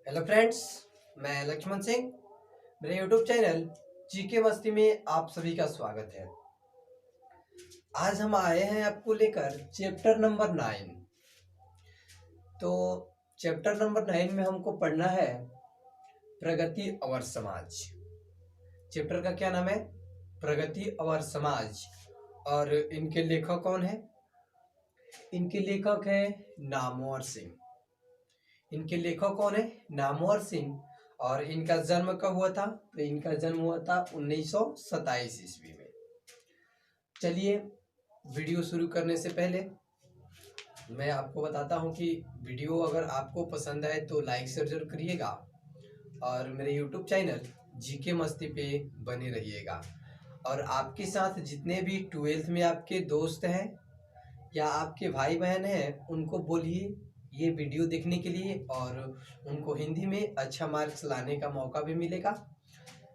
Hello friends, मैं लक्ष्मण सिंह। मेरे YouTube channel GK मस्ती में आप सभी का स्वागत है। आज हम आए हैं आपको लेकर चैप्टर नंबर 9। तो चैप्टर नंबर 9 में हमको पढ़ना है प्रगति और समाज। चैप्टर का क्या नाम है? प्रगति और समाज। और इनके लेखक कौन है? इनके लेखक है नामवर सिंह। इनके लेखक कौन है? नामवर सिंह। और इनका जन्म कब हुआ था? तो इनका जन्म हुआ था 1927 ईस्वी में। चलिए, वीडियो शुरू करने से पहले मैं आपको बताता हूं कि वीडियो अगर आपको पसंद आए तो लाइक शेयर जरूर करिएगा और मेरे यूट्यूब चैनल जीके मस्ती पे बने रहिएगा। और आपके साथ जितने भी 12th में आपके दोस्त हैं या आपके भाई बहन हैं उनको बोलिए ये वीडियो देखने के लिए, और उनको हिंदी में अच्छा मार्क्स लाने का मौका भी मिलेगा।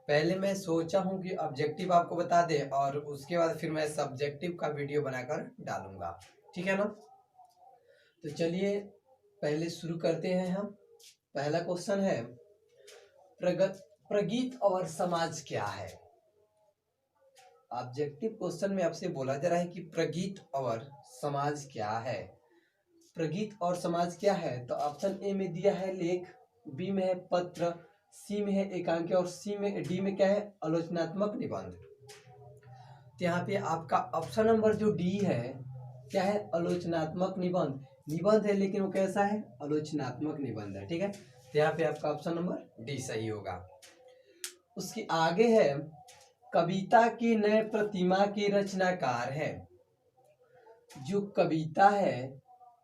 पहले मैं सोचा हूँ कि ऑब्जेक्टिव आपको बता दे और उसके बाद फिर मैं सब्जेक्टिव का वीडियो बनाकर डालूंगा, ठीक है ना? तो चलिए पहले शुरू करते हैं हम। पहला क्वेश्चन है प्रगीत और समाज क्या है? ऑब्जेक्टिव क्वेश्चन में आपसे बोला जा रहा है कि प्रगीत और समाज क्या है। प्रगीत और समाज क्या है? तो ऑप्शन ए में दिया है लेख, बी में है पत्र, सी में है एकांकी और डी में क्या है? आलोचनात्मक निबंध। तो यहाँ पे आपका ऑप्शन नंबर जो डी है क्या है? आलोचनात्मक निबंध। निबंध है लेकिन वो कैसा है? आलोचनात्मक निबंध है, ठीक है। तो यहाँ पे आपका ऑप्शन नंबर डी सही होगा। उसके आगे है कविता की नए प्रतिमा के रचनाकार है। जो कविता है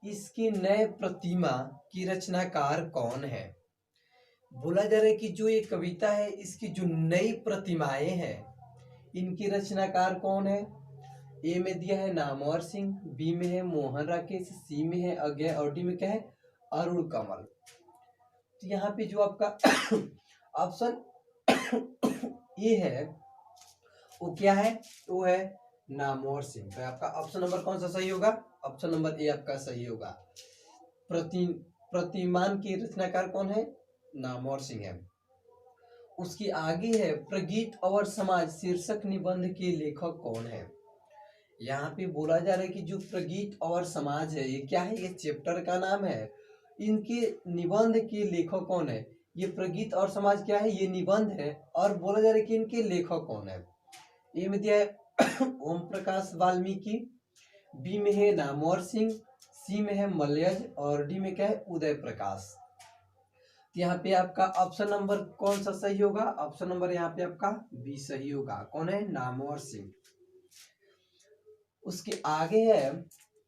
इसकी नए प्रतिमा की रचनाकार कौन है? बोला जा रहा है कि जो ये कविता है इसकी जो नई प्रतिमाएं हैं इनकी रचनाकार कौन है? ए में दिया है नामवर सिंह, बी में है मोहन राकेश, सी में है अज्ञे और डी में क्या है? अरुण कमल। तो यहाँ पे जो आपका ऑप्शन ए है वो क्या है? वो है नामवर सिंह। तो आपका ऑप्शन नंबर कौन सा सही होगा? ऑप्शन नंबर ए आपका सही होगा। प्रतिमान की रचनाकार कौन है? नामवर सिंह है। उसकी आगे है प्रगीत और समाज शीर्षक निबंध के लेखक कौन है? यहाँ पे बोला जा रहा है कि जो प्रगीत और समाज है ये क्या है? ये चैप्टर का नाम है। इनके निबंध के लेखक कौन है? ये प्रगीत और समाज क्या है? ये निबंध है। और बोला जा रहा है कि इनके लेखक कौन है? ए में दिया है ओम प्रकाश वाल्मीकि, बी में है नामवर सिंह, सी में है मलयज और डी में क्या है? उदय प्रकाश। यहाँ पे आपका ऑप्शन नंबर कौन सा सही होगा? ऑप्शन नंबर यहाँ पे आपका बी सही होगा। कौन है? नामवर सिंह। उसके आगे है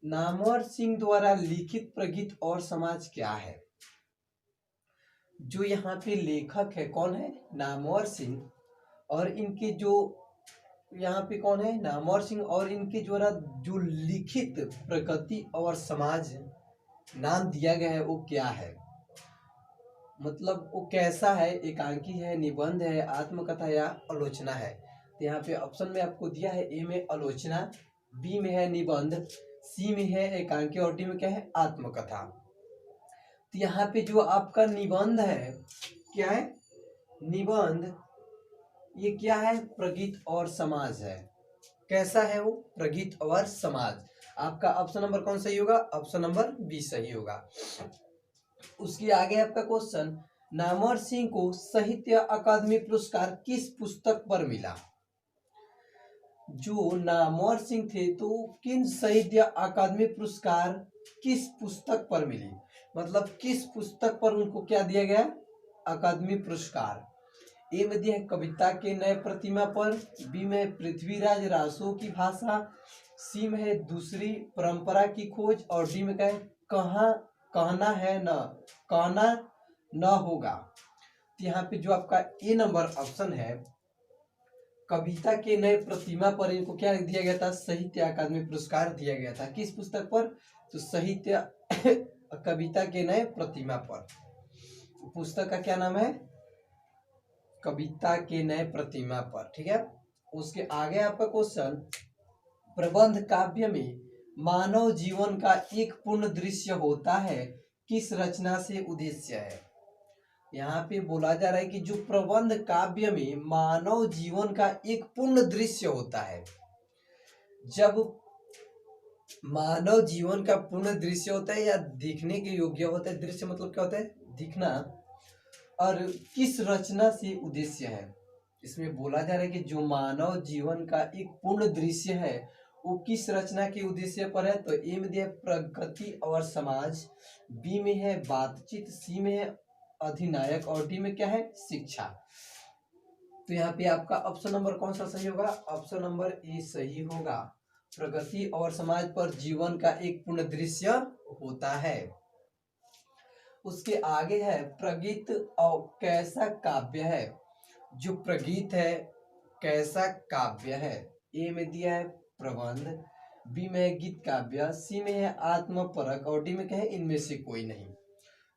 नामवर सिंह द्वारा लिखित प्रगीत और समाज क्या है? जो यहाँ पे लेखक है कौन है? नामवर सिंह। और इनके जो यहाँ पे कौन है? नामवर सिंह। और इनके द्वारा जो लिखित प्रगति और समाज नाम दिया गया है वो क्या है? मतलब वो कैसा है? एकांकी है, निबंध है, आत्मकथा या आलोचना है? तो यहाँ पे ऑप्शन में आपको दिया है ए में आलोचना, बी में है निबंध, सी में है एकांकी और डी में क्या है? आत्मकथा। तो यहाँ पे जो आपका निबंध है क्या है? निबंध ये क्या है? प्रगीत और समाज है। कैसा है वो? प्रगीत और समाज। आपका ऑप्शन नंबर कौन सही होगा? ऑप्शन नंबर बी सही होगा। उसके आगे आपका क्वेश्चन नामवर सिंह को साहित्य अकादमी पुरस्कार किस पुस्तक पर मिला? जो नामवर सिंह थे तो किन साहित्य अकादमी पुरस्कार किस पुस्तक पर मिली? मतलब किस पुस्तक पर उनको क्या दिया गया? अकादमी पुरस्कार। ए में दिया है कविता के नए प्रतिमा पर, बी में पृथ्वीराज रासो की भाषा, सी में है दूसरी परंपरा की खोज और डी में क्या है? कहाँ कहना है न कहना न होगा। तो यहाँ पे जो आपका ए नंबर ऑप्शन है कविता के नए प्रतिमा पर इनको क्या दिया गया था? साहित्य अकादमी पुरस्कार दिया गया था। किस पुस्तक पर? तो साहित्य कविता के नए प्रतिमा पर। पुस्तक का क्या नाम है? कविता के नए प्रतिमा पर, ठीक है। उसके आगे आपका क्वेश्चन प्रबंध काव्य में मानव जीवन का एक पूर्ण दृश्य होता है किस रचना से उद्देश्य है? यहाँ पे बोला जा रहा है कि जो प्रबंध काव्य में मानव जीवन का एक पूर्ण दृश्य होता है। जब मानव जीवन का पूर्ण दृश्य होता है या दिखने के योग्य होता है, दृश्य मतलब क्या होता है, दिखना, और किस रचना से उद्देश्य है, इसमें बोला जा रहा है कि जो मानव जीवन का एक पूर्ण दृश्य है वो किस रचना के उद्देश्य पर है। तो ए में दिया है प्रगति और समाज, बी में है बातचीत, सी में है अधिनायक और डी में क्या है, शिक्षा। तो यहाँ पे आपका ऑप्शन नंबर कौन सा सही होगा, ऑप्शन नंबर ए सही होगा। प्रगति और समाज पर जीवन का एक पूर्ण दृश्य होता है। उसके आगे है प्रगीत और कैसा काव्य है। जो प्रगीत है कैसा काव्य है, ए में दिया है प्रबंध, बी में है गीत काव्य, सी में है आत्मपरक और डी में क्या है, इनमें से कोई नहीं।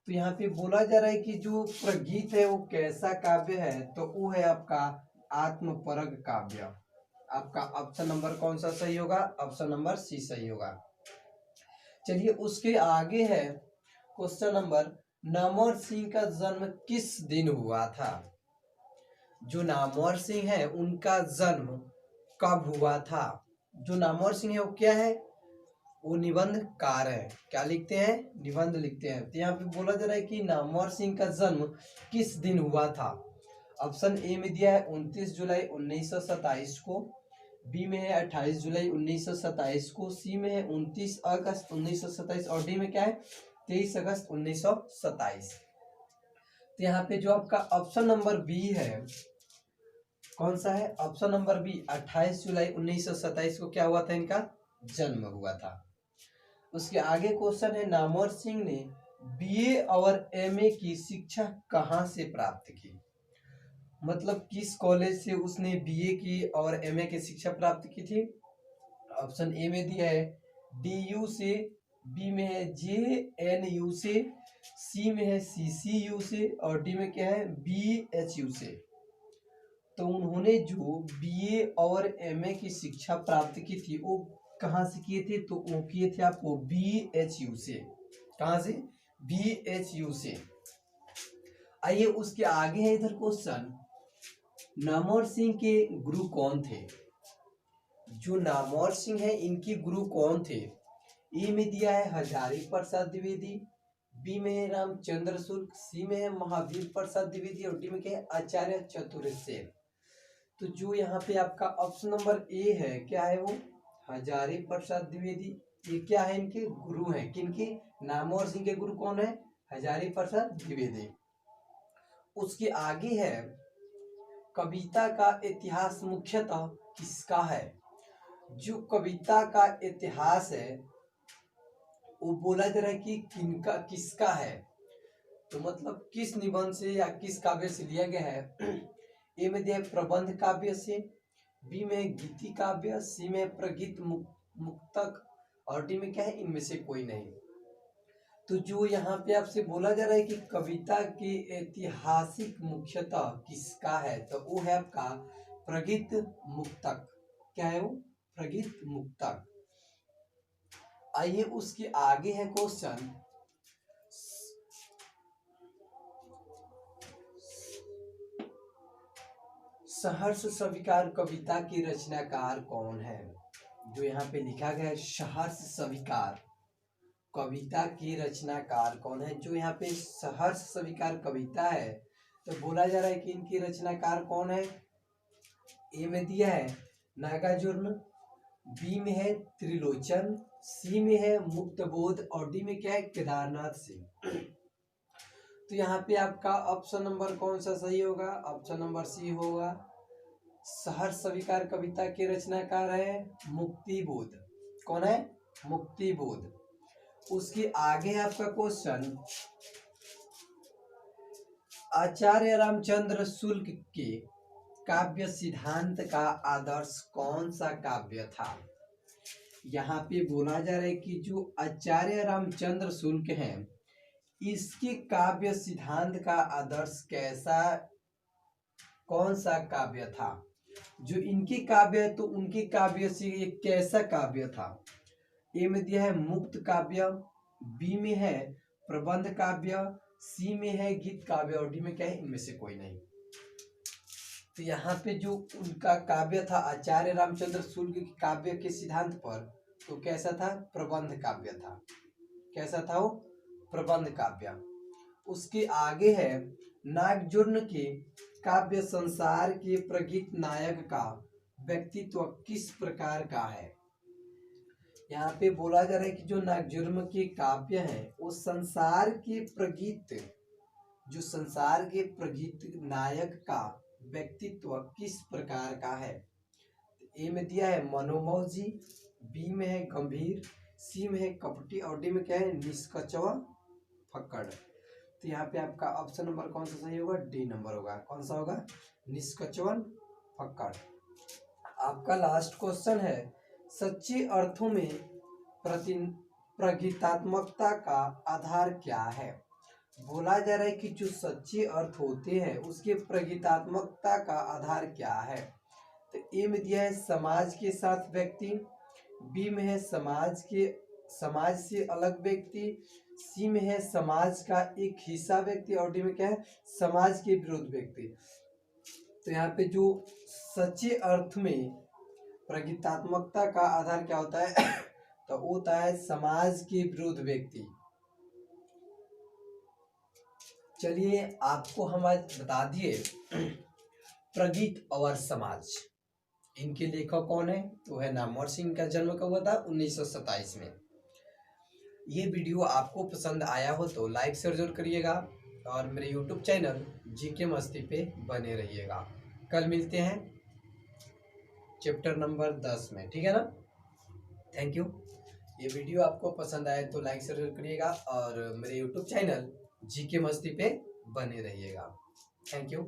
तो यहाँ पे बोला जा रहा है कि जो प्रगीत है वो कैसा काव्य है, तो वो है आपका आत्मपरक काव्य। आपका ऑप्शन नंबर कौन सा सही होगा, ऑप्शन नंबर सी सही होगा। चलिए उसके आगे है क्वेश्चन नंबर, नामवर सिंह का जन्म किस दिन हुआ था। जो नामवर सिंह है उनका जन्म कब हुआ था। जो नामवर सिंह है वो क्या है, वो निबंधकार है। क्या लिखते हैं, निबंध लिखते हैं। तो यहाँ पे बोला जा रहा है कि नामवर सिंह का जन्म किस दिन हुआ था। ऑप्शन ए में दिया है 29 जुलाई 1927 को, बी में है 28 जुलाई 1927 को, सी में है 29 अगस्त 1927 और डी में क्या है 23 अगस्त 1927। तो यहाँ पे जो आपका ऑप्शन नंबर बी है, कौन सा है, ऑप्शन नंबर बी 28 जुलाई 1927 को क्या हुआ था, इनका जन्म हुआ था। उसके आगे क्वेश्चन है, नामवर सिंह ने बीए और एमए की शिक्षा कहाँ से प्राप्त की। मतलब किस कॉलेज से उसने बीए की और एमए की शिक्षा प्राप्त की थी। ऑप्शन ए में दिया है डीयू से, बी में है जेएनयू से, सी में है सीसीयू से और डी में क्या है बीएचयू से। तो उन्होंने जो बीए और एमए की शिक्षा प्राप्त की थी वो कहाँ से किए थे, तो वो किए थे आपको बीएचयू से। कहाँ से, बीएचयू से। आइए उसके आगे है इधर क्वेश्चन, नामवर सिंह के गुरु कौन थे। जो नामवर सिंह है इनके गुरु कौन थे। ए में दिया है हजारी प्रसाद द्विवेदी, बी में है रामचंद्र शुक्ल, सी में है महावीर प्रसाद द्विवेदी और डी में क्या है आचार्य चतुर्सेन। तो जो यहाँ पे आपका ऑप्शन नंबर ए है, क्या है वो हजारी प्रसाद द्विवेदी। ये क्या है, इनके गुरु हैं। किनके, नामवर सिंह के गुरु कौन है, हजारी प्रसाद द्विवेदी। उसके आगे है कविता का इतिहास मुख्यतः किसका है। जो कविता का इतिहास है वो बोला जा रहा है कि किनका, किसका है। तो मतलब किस निबंध से या किस काव्य से लिया गया है। ए में दिया प्रबंध काव्य से, बी में गीति काव्य, सी में प्रगीत मुक्तक और डी में क्या है इनमें से कोई नहीं। तो जो यहाँ पे आपसे बोला जा रहा है कि कविता के ऐतिहासिक मुख्यतः किसका है, तो वो है आपका प्रगीत मुक्तक। क्या है वो, प्रगीत मुक्तक। आइए उसके आगे है क्वेश्चन, सहर्ष स्वीकार कविता की रचनाकार कौन है। जो यहाँ पे लिखा गया है सहर्ष स्वीकार कविता की रचनाकार कौन है। जो यहाँ पे सहर्ष स्वीकार कविता है तो बोला जा रहा है कि इनकी रचनाकार कौन है। ए में दिया है नागार्जुन, बी में है त्रिलोचन, सी में है मुक्तबोध और डी में क्या है केदारनाथ सिंह। तो यहाँ पे आपका ऑप्शन नंबर कौन सा सही होगा, ऑप्शन नंबर सी होगा। सहर्ष स्वीकार कविता के रचनाकार है मुक्तिबोध। कौन है, मुक्तिबोध। उसके आगे आपका क्वेश्चन, आचार्य रामचंद्र शुक्ल के काव्य सिद्धांत का आदर्श कौन सा काव्य था। यहाँ पे बोला जा रहा है कि जो आचार्य रामचंद्र शुक्ल हैं इसके काव्य सिद्धांत का आदर्श कैसा, कौन सा काव्य था। जो इनके काव्य है तो उनके काव्य से एक कैसा काव्य था। ए में दिया है मुक्त काव्य, बी में है प्रबंध काव्य, सी में है गीत काव्य और डी में क्या है, इनमें से कोई नहीं। तो यहाँ पे जो उनका काव्य था आचार्य रामचंद्र शुक्ल के काव्य के सिद्धांत पर, तो कैसा था, प्रबंध काव्य था। कैसा था वो, प्रबंध काव्य। उसके आगे है नागजुर्न के काव्य संसार के प्रगीत नायक का व्यक्तित्व किस प्रकार का है। यहाँ पे बोला जा रहा है कि जो नागजुर्म के काव्य हैं वो संसार के प्रगीत, जो संसार के प्रगीत नायक का व्यक्तित्व किस प्रकार का है। ए में दिया है मनोमौजी, बी में है गंभीर, सी में है कपटी और डी में क्या है, निष्कचवा फक्कड़। तो यहाँ पे आपका ऑप्शन नंबर कौन सा सही होगा, डी नंबर होगा। कौन सा होगा, निष्कचवन फक्कड़। आपका लास्ट क्वेश्चन है, सच्चे अर्थों में प्रगीतात्मकता का आधार क्या है। बोला जा रहा है कि जो सच्चे अर्थ होते हैं उसके प्रगीतात्मकता का आधार क्या है। तो ए में दिया है समाज के साथ व्यक्ति, बी में है समाज से अलग व्यक्ति, सी में है समाज का एक हिस्सा व्यक्ति और डी में क्या है, समाज के विरुद्ध व्यक्ति। तो यहाँ पे जो सच्चे अर्थ में प्रगीतात्मकता का आधार क्या होता है तो वो होता है समाज के विरुद्ध व्यक्ति। चलिए आपको हम आज बता दिए प्रगीत और समाज, इनके लेखक कौन है, तो है नामवर सिंह। का जन्म कब हुआ था, 1927 में। ये वीडियो आपको पसंद आया हो तो लाइक शेयर जरूर करिएगा और मेरे यूट्यूब चैनल जीके मस्ती पे बने रहिएगा। कल मिलते हैं चैप्टर नंबर 10 में, ठीक है ना। Thank you. ये वीडियो आपको पसंद आए तो लाइक शेयर जरूर करिएगा और मेरे यूट्यूब चैनल जीके मस्ती पे बने रहिएगा। Thank you.